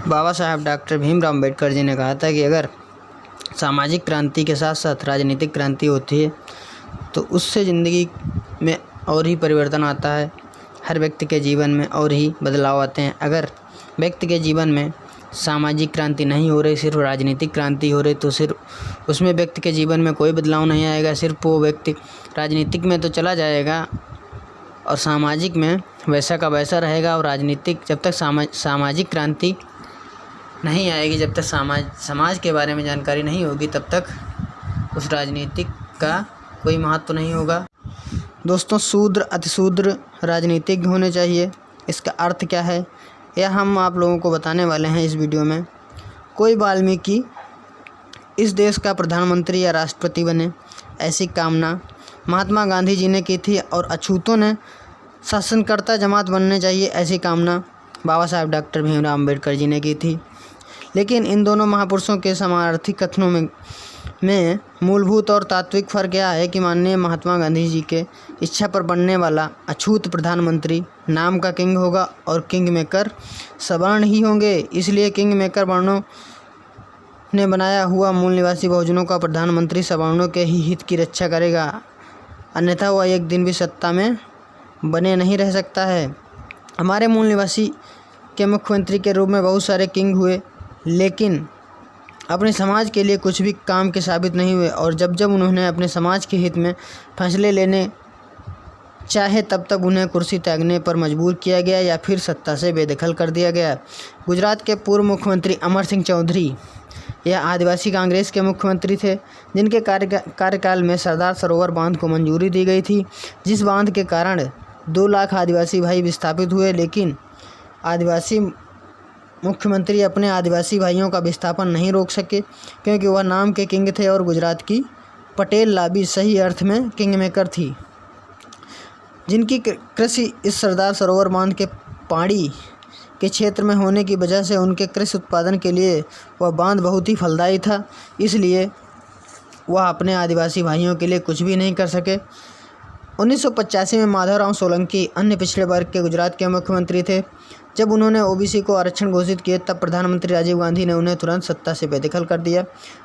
बाबा साहब डॉक्टर भीमराव अम्बेडकर जी ने कहा था कि अगर सामाजिक क्रांति के साथ साथ राजनीतिक क्रांति होती है तो उससे ज़िंदगी में और ही परिवर्तन आता है, हर व्यक्ति के जीवन में और ही बदलाव आते हैं। अगर व्यक्ति के जीवन में सामाजिक क्रांति नहीं हो रही, सिर्फ राजनीतिक क्रांति हो रही, तो सिर्फ उसमें व्यक्ति के जीवन में कोई बदलाव नहीं आएगा। सिर्फ वो व्यक्ति राजनीतिक में तो चला जाएगा और सामाजिक में वैसा का वैसा रहेगा। और राजनीतिक जब तक सामाजिक क्रांति नहीं आएगी, जब तक समाज के बारे में जानकारी नहीं होगी, तब तक उस राजनीतिक का कोई महत्व नहीं होगा। दोस्तों, शूद्र अतिशूद्र राजनीतिज्ञ होने चाहिए। इसका अर्थ क्या है यह हम आप लोगों को बताने वाले हैं इस वीडियो में। कोई वाल्मीकि इस देश का प्रधानमंत्री या राष्ट्रपति बने, ऐसी कामना महात्मा गांधी जी ने की थी और अछूतों ने शासनकर्ता जमात बनने चाहिए, ऐसी कामना बाबा साहब डॉक्टर भीमराव अम्बेडकर जी ने की थी। लेकिन इन दोनों महापुरुषों के समानार्थी कथनों में मूलभूत और तात्विक फ़र्क यह है कि माननीय महात्मा गांधी जी के इच्छा पर बनने वाला अछूत प्रधानमंत्री नाम का किंग होगा और किंग मेकर सवर्ण ही होंगे। इसलिए किंग मेकर वर्णों ने बनाया हुआ मूल निवासी बहुजनों का प्रधानमंत्री सवर्णों के ही हित की रक्षा करेगा, अन्यथा वह एक दिन भी सत्ता में बने नहीं रह सकता है। हमारे मूल निवासी के मुख्यमंत्री के रूप में बहुत सारे किंग हुए, लेकिन अपने समाज के लिए कुछ भी काम के साबित नहीं हुए। और जब जब उन्होंने अपने समाज के हित में फैसले लेने चाहे, तब तब उन्हें कुर्सी त्यागने पर मजबूर किया गया या फिर सत्ता से बेदखल कर दिया गया। गुजरात के पूर्व मुख्यमंत्री अमर सिंह चौधरी यह आदिवासी कांग्रेस के मुख्यमंत्री थे, जिनके कार्यकाल में सरदार सरोवर बांध को मंजूरी दी गई थी, जिस बांध के कारण 2 लाख आदिवासी भाई विस्थापित हुए। लेकिन आदिवासी मुख्यमंत्री अपने आदिवासी भाइयों का विस्थापन नहीं रोक सके, क्योंकि वह नाम के किंग थे और गुजरात की पटेल लाबी सही अर्थ में किंग मेकर थी, जिनकी कृषि इस सरदार सरोवर बांध के पाड़ी के क्षेत्र में होने की वजह से उनके कृषि उत्पादन के लिए वह बांध बहुत ही फलदायी था। इसलिए वह अपने आदिवासी भाइयों के लिए कुछ भी नहीं कर सके। 1985 में माधवराव सोलंकी अन्य पिछड़े वर्ग के गुजरात के मुख्यमंत्री थे। जब उन्होंने ओबीसी को आरक्षण घोषित किए, तब प्रधानमंत्री राजीव गांधी ने उन्हें तुरंत सत्ता से बेदखल कर दिया।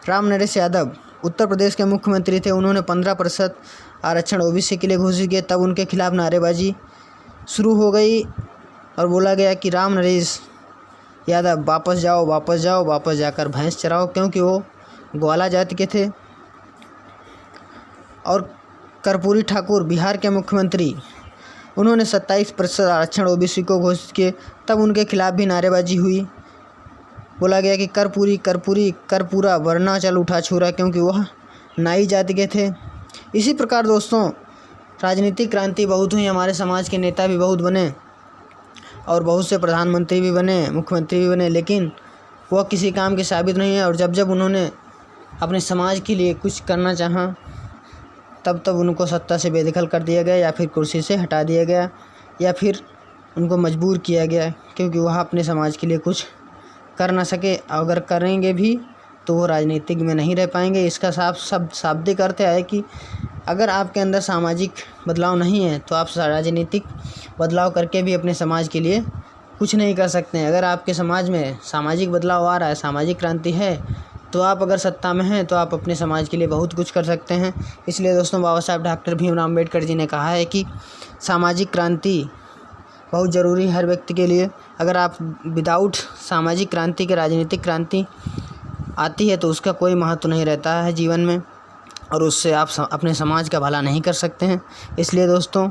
राम नरेश यादव उत्तर प्रदेश के मुख्यमंत्री थे। उन्होंने 15% आरक्षण ओबीसी के लिए घोषित किए। तब उनके खिलाफ नारेबाजी शुरू हो गई और बोला गया कि राम नरेश यादव वापस जाओ, वापस जाओ, वापस जाकर भैंस चराओ, क्योंकि वो ग्वाला जाति के थे। और कर्पूरी ठाकुर बिहार के मुख्यमंत्री, उन्होंने 27% आरक्षण ओबीसी को घोषित किए। तब उनके खिलाफ भी नारेबाजी हुई। बोला गया कि कर्पूरी कर्पूरी कर्पूरा वरना चल उठा छुरा, क्योंकि वह नाई जाति के थे। इसी प्रकार दोस्तों, राजनीतिक क्रांति बहुत हुई। हमारे समाज के नेता भी बहुत बने और बहुत से प्रधानमंत्री भी बने, मुख्यमंत्री भी बने, लेकिन वह किसी काम के साबित नहीं है। और जब जब उन्होंने अपने समाज के लिए कुछ करना चाहा, तब तब उनको सत्ता से बेदखल कर दिया गया या फिर कुर्सी से हटा दिया गया या फिर उनको मजबूर किया गया, क्योंकि वह अपने समाज के लिए कुछ कर ना सके। अगर करेंगे भी तो वो राजनीतिक में नहीं रह पाएंगे। इसका शाब्दिक अर्थ है कि अगर आपके अंदर सामाजिक बदलाव नहीं है तो आप राजनीतिक बदलाव करके भी अपने समाज के लिए कुछ नहीं कर सकते हैं। अगर आपके समाज में सामाजिक बदलाव आ रहा है, सामाजिक क्रांति है, तो आप अगर सत्ता में हैं तो आप अपने समाज के लिए बहुत कुछ कर सकते हैं। इसलिए दोस्तों, बाबा साहब डॉक्टर भीमराव अम्बेडकर जी ने कहा है कि सामाजिक क्रांति बहुत ज़रूरी है हर व्यक्ति के लिए। अगर आप विदाउट सामाजिक क्रांति के राजनीतिक क्रांति आती है तो उसका कोई महत्व नहीं रहता है जीवन में, और उससे आप अपने समाज का भला नहीं कर सकते हैं। इसलिए दोस्तों,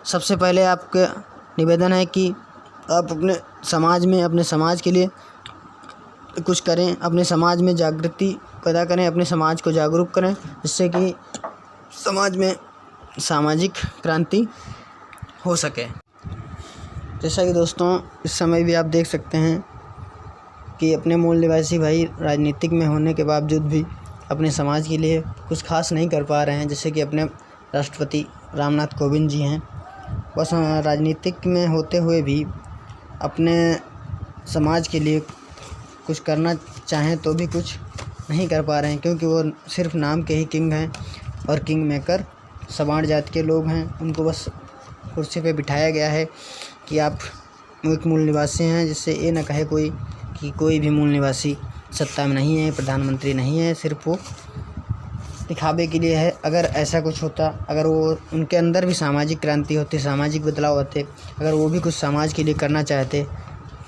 सबसे पहले आपका निवेदन है कि आप अपने समाज में, अपने समाज के लिए कुछ करें, अपने समाज में जागृति पैदा करें, अपने समाज को जागरूक करें, जिससे कि समाज में सामाजिक क्रांति हो सके। जैसा कि दोस्तों, इस समय भी आप देख सकते हैं कि अपने मूल निवासी भाई राजनीतिक में होने के बावजूद भी अपने समाज के लिए कुछ खास नहीं कर पा रहे हैं। जैसे कि अपने राष्ट्रपति रामनाथ कोविंद जी हैं, बस राजनीतिक में होते हुए भी अपने समाज के लिए कुछ करना चाहें तो भी कुछ नहीं कर पा रहे हैं, क्योंकि वो सिर्फ नाम के ही किंग हैं और किंग मेकर सवर्ण जाति के लोग हैं। उनको बस कुर्सी पे बिठाया गया है कि आप एक मूल निवासी हैं, जिससे ये ना कहे कोई कि कोई भी मूल निवासी सत्ता में नहीं है, प्रधानमंत्री नहीं है, सिर्फ वो दिखावे के लिए है। अगर ऐसा कुछ होता, अगर वो उनके अंदर भी सामाजिक क्रांति होती, सामाजिक बदलाव होते, अगर वो भी कुछ समाज के लिए करना चाहते,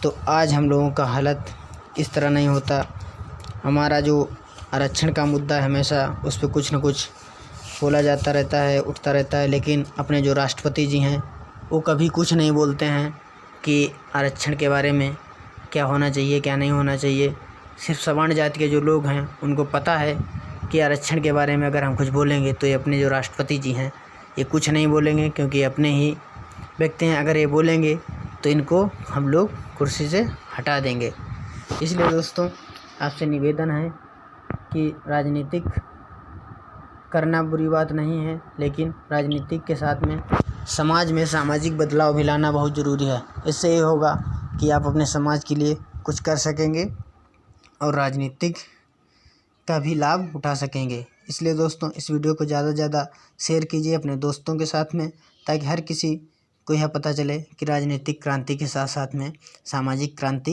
तो आज हम लोगों का हालत इस तरह नहीं होता। हमारा जो आरक्षण का मुद्दा है, हमेशा उस पर कुछ न कुछ बोला जाता रहता है, उठता रहता है, लेकिन अपने जो राष्ट्रपति जी हैं वो कभी कुछ नहीं बोलते हैं कि आरक्षण के बारे में क्या होना चाहिए, क्या नहीं होना चाहिए। सिर्फ सवर्ण जाति के जो लोग हैं उनको पता है कि आरक्षण के बारे में अगर हम कुछ बोलेंगे तो ये अपने जो राष्ट्रपति जी हैं ये कुछ नहीं बोलेंगे, क्योंकि ये अपने ही व्यक्ति हैं। अगर ये बोलेंगे तो इनको हम लोग कुर्सी से हटा देंगे। इसलिए दोस्तों, आपसे निवेदन है कि राजनीतिक करना बुरी बात नहीं है, लेकिन राजनीतिक के साथ में समाज में सामाजिक बदलाव भी लाना बहुत ज़रूरी है। इससे ये होगा कि आप अपने समाज के लिए कुछ कर सकेंगे और राजनीतिक का भी लाभ उठा सकेंगे। इसलिए दोस्तों, इस वीडियो को ज़्यादा से ज़्यादा शेयर कीजिए अपने दोस्तों के साथ में, ताकि हर किसी को यह पता चले कि राजनीतिक क्रांति के साथ साथ में सामाजिक क्रांति